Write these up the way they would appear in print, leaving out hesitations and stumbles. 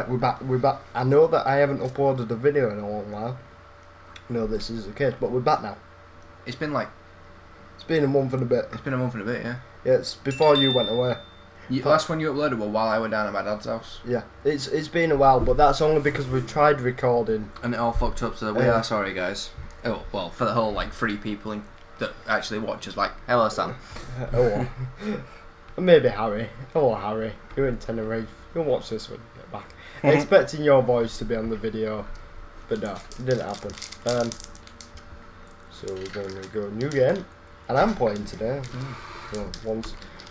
we're back. I know that I haven't uploaded a video in a long while. No, this is the case, but we're back now. It's been a month and a bit. It's been a month and a bit, yeah. Yeah, it's before you went away. Last one you uploaded was while I went down at my dad's house. Yeah, it's been a while, but that's only because we tried recording. And it all fucked up, so we are sorry, guys. Oh, well, for the whole, 3 people that actually watch us, hello, Sam. Oh, maybe Harry. Oh, Harry, you're in Tenerife. You'll watch this when you get back. Expecting your voice to be on the video, but no, it didn't happen. So we're going to go new game, and I'm playing today.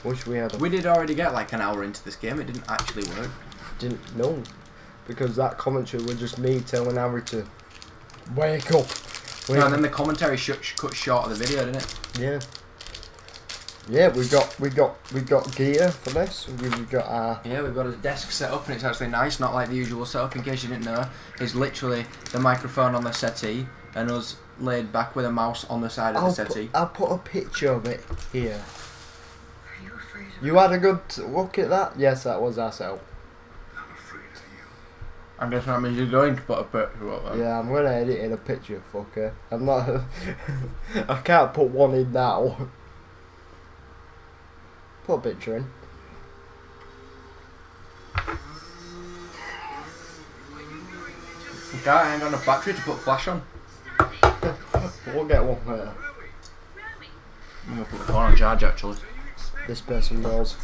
Wish we had. We did already get an hour into this game. It didn't actually work. Didn't know, because that commentary was just me telling Harry to wake up. No, and then the commentary cut short of the video, didn't it? Yeah. Yeah, we got gear for this. We've got our... Yeah, we've got a desk set up and it's actually nice, not like the usual setup. In case you didn't know, is literally the microphone on the settee and us laid back with a mouse on the side of the settee. I'll put a picture of it here. You had a good look at that? Yes, that was our setup. I guess that means you're going to put a picture up then. Yeah, I'm going to edit in a picture, fucker. I'm not... I can't put one in now. Put a picture in. Okay, I ain't got enough battery to put flash on. We'll get one there. I'm going to put the phone on charge actually. This person knows.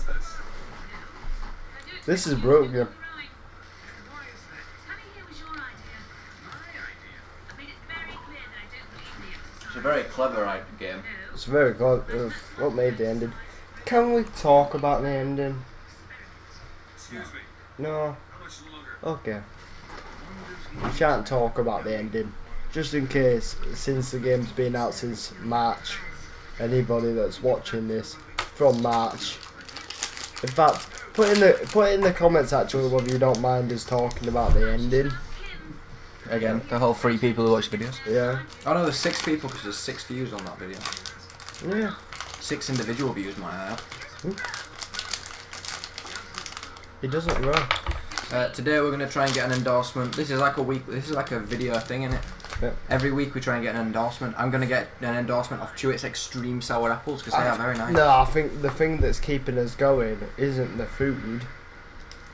This is broken. It's a very clever game. It's very clever. What made the ending? Can we talk about the ending? No. Okay. We shan't talk about the ending. Just in case, since the game's been out since March, anybody that's watching this from March. In fact, put in the comments actually whether you don't mind us talking about the ending. Again, the whole 3 people who watch videos. Yeah. Oh no, there's 6 people because there's 6 views on that video. Yeah. 6 individual views, might I add. He doesn't know. Today we're gonna try and get an endorsement. This is like a week. This is like a video thing, isn't it? Yep. Every week we try and get an endorsement. I'm gonna get an endorsement of Chewits Extreme Sour Apples because they are very nice. No, I think the thing that's keeping us going isn't the food.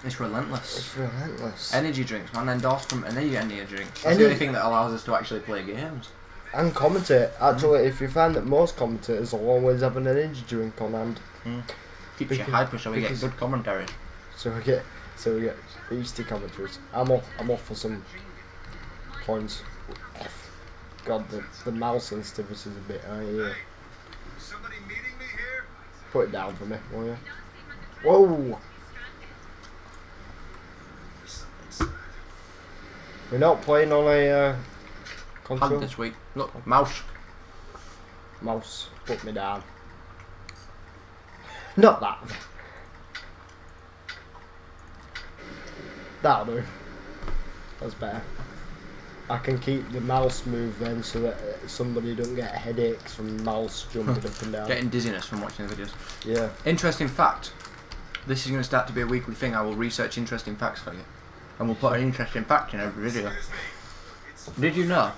It's relentless. It's relentless. Energy drinks, man. Endorsed from any energy drinks. That's the only thing that allows us to actually play games. And commentate. Actually, if you find that most commentators will always have an energy drink on hand. Keeps you hyper, so we get good commentary. So we get beastie commentaries. I'm off for some points. God, the mouse sensitivity is a bit high here. Put it down for me, will you? Whoa! We're not playing on a control. Hand this week. Look, mouse. Mouse, put me down. Not that. That'll do. That's better. I can keep the mouse move then so that somebody doesn't get headaches from mouse jumping up and down. Getting dizziness from watching the videos. Yeah. Interesting fact. This is going to start to be a weekly thing. I will research interesting facts for you. And we'll put an interesting fact in every video. Did you know?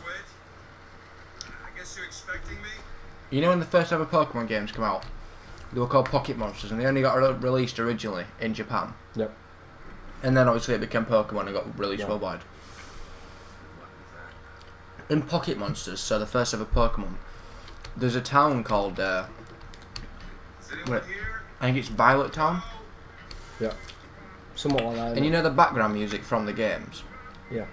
You know when the first ever Pokemon games came out? They were called Pocket Monsters and they only got released originally in Japan. Yep. And then obviously it became Pokemon and got released worldwide. In Pocket Monsters, so the first ever Pokemon, there's a town called, I think it's Violet Town. Yeah. Somewhat like that. And you know the background music from the games? Yeah.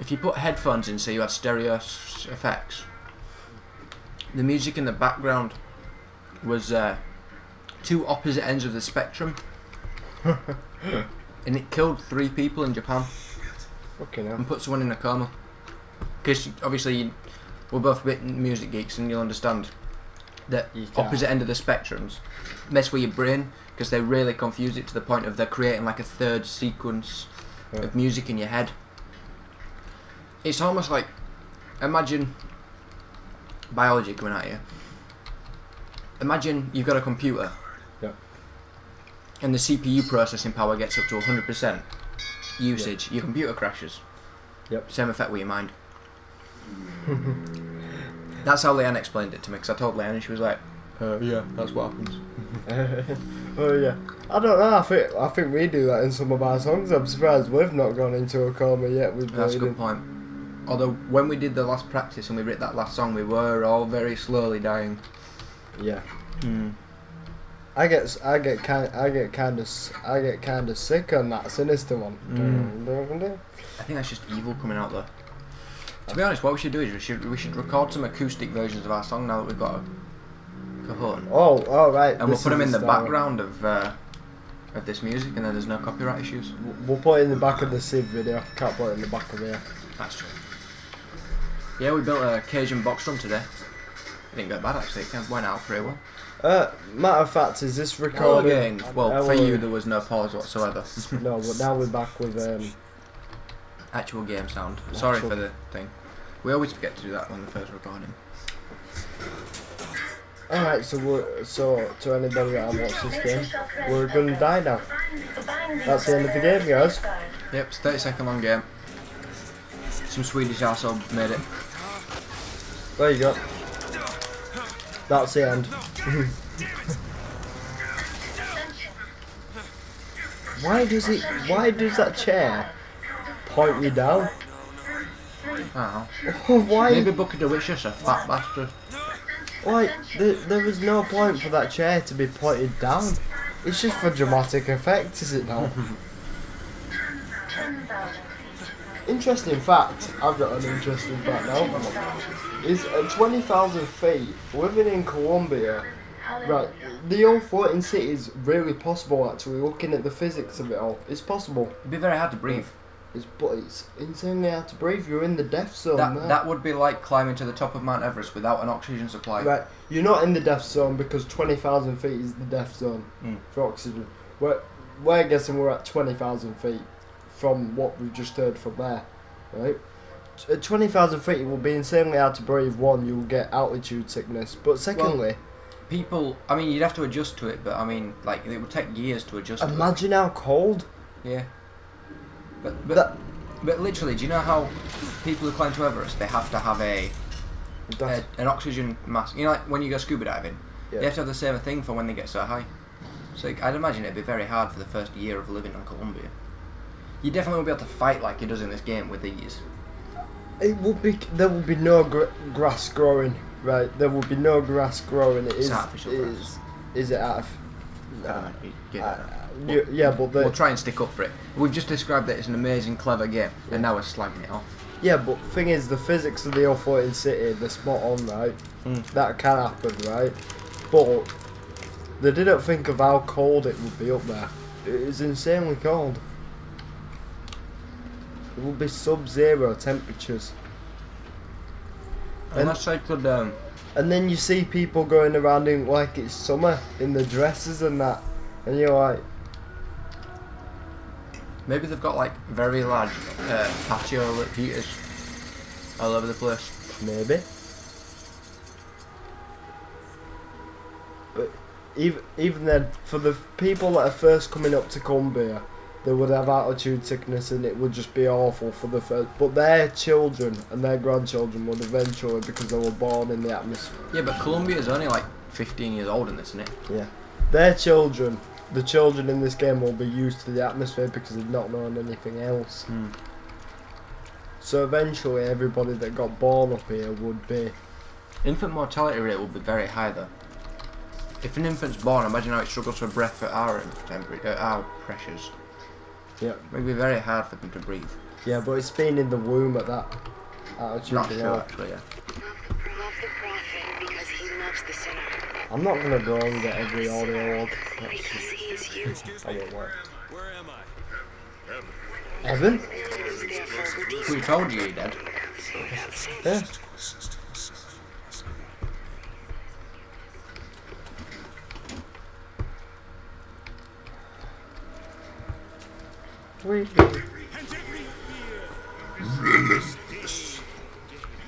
If you put headphones in so you had stereo effects, the music in the background was 2 opposite ends of the spectrum. And it killed 3 people in Japan. Fucking hell. And put someone in a coma. Because obviously we're both a bit music geeks and you'll understand that opposite end of the spectrums mess with your brain because they really confuse it to the point of they're creating like a third sequence of music in your head. It's almost like, imagine biology coming at you. Imagine you've got a computer and the CPU processing power gets up to 100%, usage, your computer crashes. Yep. Same effect with your mind. That's how Leanne explained it to me, because I told Leanne and she was like, yeah, that's what happens. Oh yeah. I don't know. I think we do that in some of our songs. I'm surprised we've not gone into a coma yet with That's a bleeding. good point. Although when we did the last practice and we wrote that last song, we were all very slowly dying. Yeah. Hmm. I get kind of sick on that sinister one. I think that's just evil coming out there. To be honest, what we should do is we should record some acoustic versions of our song now that we've got a cajon. Oh right. And we'll put them in the background of this music, and then there's no copyright issues. We'll put it in the back of the Civ video. Can't put it in the back of here. That's true. Yeah, we built a Cajun box drum today. It didn't go bad actually. It went out pretty well. Matter of fact, is this Well, recorded? again, for you there was no pause whatsoever. No, but now we're back with Actual game sound. Sorry for the thing. We always forget to do that when we're first recording. Alright, so to anybody that watched this game, we're gonna die now. That's the end of the game, guys. Yep, it's a 30-second long game. Some Swedish arsehole made it. There you go. That's the end. Why does that chair point you down? I don't know. Why? Maybe Bucket the Witch just a fat bastard. Why? There was no point for that chair to be pointed down. It's just for dramatic effect, is it not? Interesting fact. I've got an interesting fact now. Is at 20,000 feet, living in Colombia, right? The whole floating city is really possible. Actually, looking at the physics of it all, it's possible. It'd be very hard to breathe. But it's insanely hard to breathe. You're in the death zone. That would be like climbing to the top of Mount Everest without an oxygen supply. Right, you're not in the death zone because 20,000 feet is the death zone for oxygen. We're guessing we're at 20,000 feet from what we've just heard from there, right? At 20,000 feet, it will be insanely hard to breathe. One, you'll get altitude sickness, but secondly, people. I mean, you'd have to adjust to it, but I mean, like it would take years to adjust. Imagine how cold. Yeah. But literally, do you know how people who climb to Everest, they have to have an oxygen mask? You know, like when you go scuba diving, they have to have the same thing for when they get so high. So I'd imagine it'd be very hard for the first year of living on Colombia. You definitely won't be able to fight like he does in this game with these. It would be. There will be no grass growing. Right, there will be no grass growing. It's artificial grass. Is it artificial? Yeah, but we'll try and stick up for it. We've just described it as an amazing, clever game, and now we're slagging it off. Yeah, but thing is, the physics of the whole floating city, they're spot on, right? That can happen, right? But they didn't think of how cold it would be up there. It is insanely cold. It would be sub-zero temperatures. Unless I could. And then you see people going around in like it's summer in the dresses and that, and you're like. Maybe they've got like very large patio lit heaters all over the place. Maybe. But even then, for the people that are first coming up to Colombia, they would have altitude sickness and it would just be awful for the first. But their children and their grandchildren would eventually, because they were born in the atmosphere. Yeah, but Colombia is only like 15 years old in this, isn't it? Yeah. Their children, the children in this game will be used to the atmosphere because they've not known anything else. So eventually everybody that got born up here would be... Infant mortality rate will be very high though. If an infant's born, imagine how it struggles for breath at our temperature, our pressures. Yeah. It would be very hard for them to breathe. Yeah, but it's been in the womb at that altitude. Not sure actually, yeah. I'm not gonna go and get every audio log. That won't work. Where am I? Evan? Who told you, Dad? Yeah.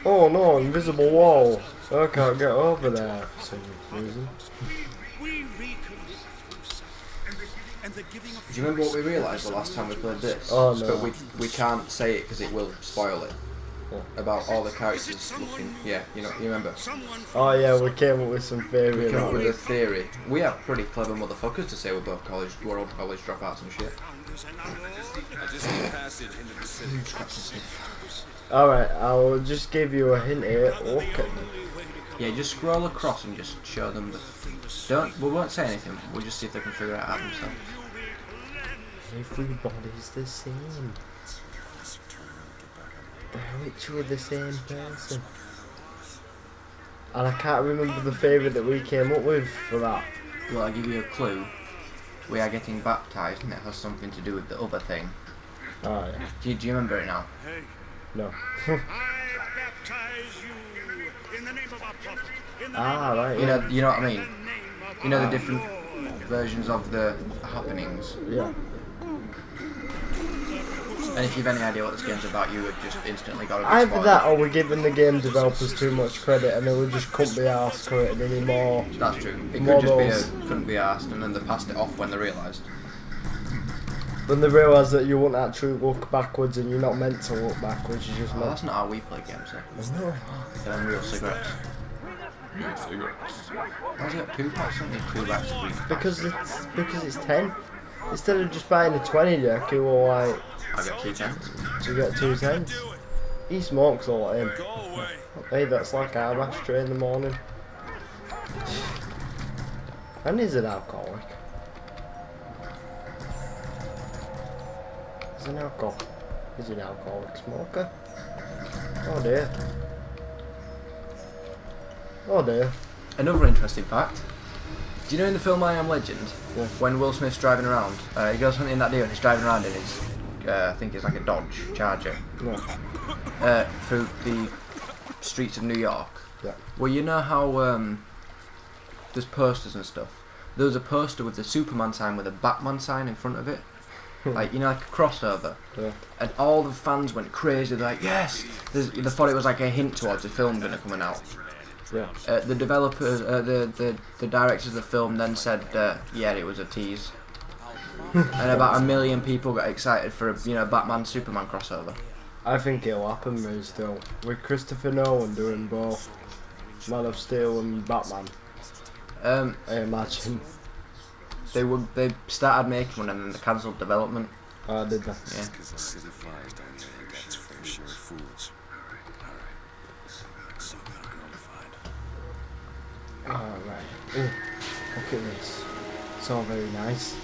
Oh no, invisible wall. I can't get over there for some reason. Do you remember what we realised the last time we played this? Oh, no. But we can't say it because it will spoil it. What? About all the characters looking. Yeah, you remember? Oh yeah, we came up with some theory. We came up about with a it. theory. We are pretty clever motherfuckers to say we're both we're all college dropouts and shit. Alright, I'll just give you a hint here. Look at them. Yeah, just scroll across and just show them we won't say anything, we'll just see if they can figure it out themselves. Everybody's the same. They're literally the same person. And I can't remember the favourite that we came up with for that. Well, I'll give you a clue. We are getting baptised and it has something to do with the other thing. Oh yeah. Do you remember it now? No. Right. You Yeah. know what I mean? You know the different versions of the happenings. Yeah. And if you've any idea what this game's about, you would just instantly got to be Either spoiled. that or we're giving the game developers too much credit and they would just couldn't be arsed creating any more. That's true. It More could just those. be couldn't be asked, and then they passed it off when they realised. When they realise that you won't actually look backwards and you're not meant to look backwards, you're just Oh, meant that's not how we play games, though. No. They're real cigarettes. Why is it 2 packs? Something 2 packs of weed. Because it's 10. Instead of just buying a 20 deck, you will like I got 2 tens. to get 2 10s. He smokes a lot in. Hey, that's like our ashtray in the morning. And he's an alcoholic. He's an alcoholic smoker. Oh dear. Oh dear. Another interesting fact. Do you know in the film I Am Legend, Yeah. when Will Smith's driving around, he goes hunting that deer and he's driving around in his, I think it's like a Dodge Charger, No. through the streets of New York. Yeah. Well, you know how there's posters and stuff. There was a poster with the Superman sign with a Batman sign in front of it. Like, like a crossover. Yeah. And all the fans went crazy. They're like, yes! They thought it was like a hint towards a film going to coming out. Yeah. The developers, the directors of the film then said, yeah, it was a tease. And about 1 million people got excited for a Batman Superman crossover. I think it'll happen, Ray, still. With Christopher Nolan doing both Man of Steel and Batman, I imagine. They started making one and then they cancelled development. I did that. Yeah. Because the city fires down there and got its fair share of fools. Alright. So got a girl to find. Alright. Look at this. It's all very nice.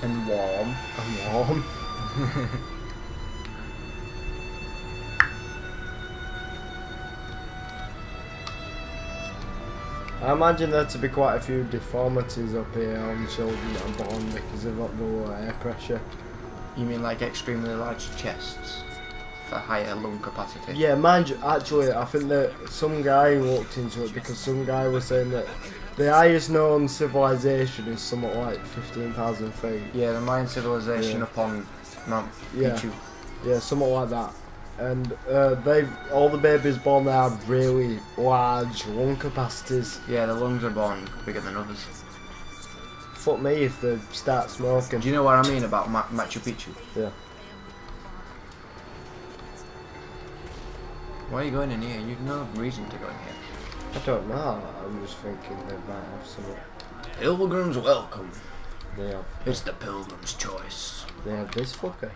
And warm. And warm. I imagine there to be quite a few deformities up here on children that are born because of the low air pressure. You mean like extremely large chests for higher lung capacity? Yeah, mind you, actually, I think that some guy looked into it because some guy was saying that the highest known civilization is somewhat like 15,000 feet. Yeah, the Mayan civilization Yeah. upon Mount Yeah. Pichu. Yeah, somewhat like that. And all the babies born there have really large lung capacities. Yeah, the lungs are born bigger than others. Fuck me if they start smoking. Do you know what I mean about Machu Picchu? Yeah. Why are you going in here? You've no reason to go in here. I don't know. I'm just thinking they might have some. Pilgrims welcome. They have. It's the pilgrim's choice. They have this fucker.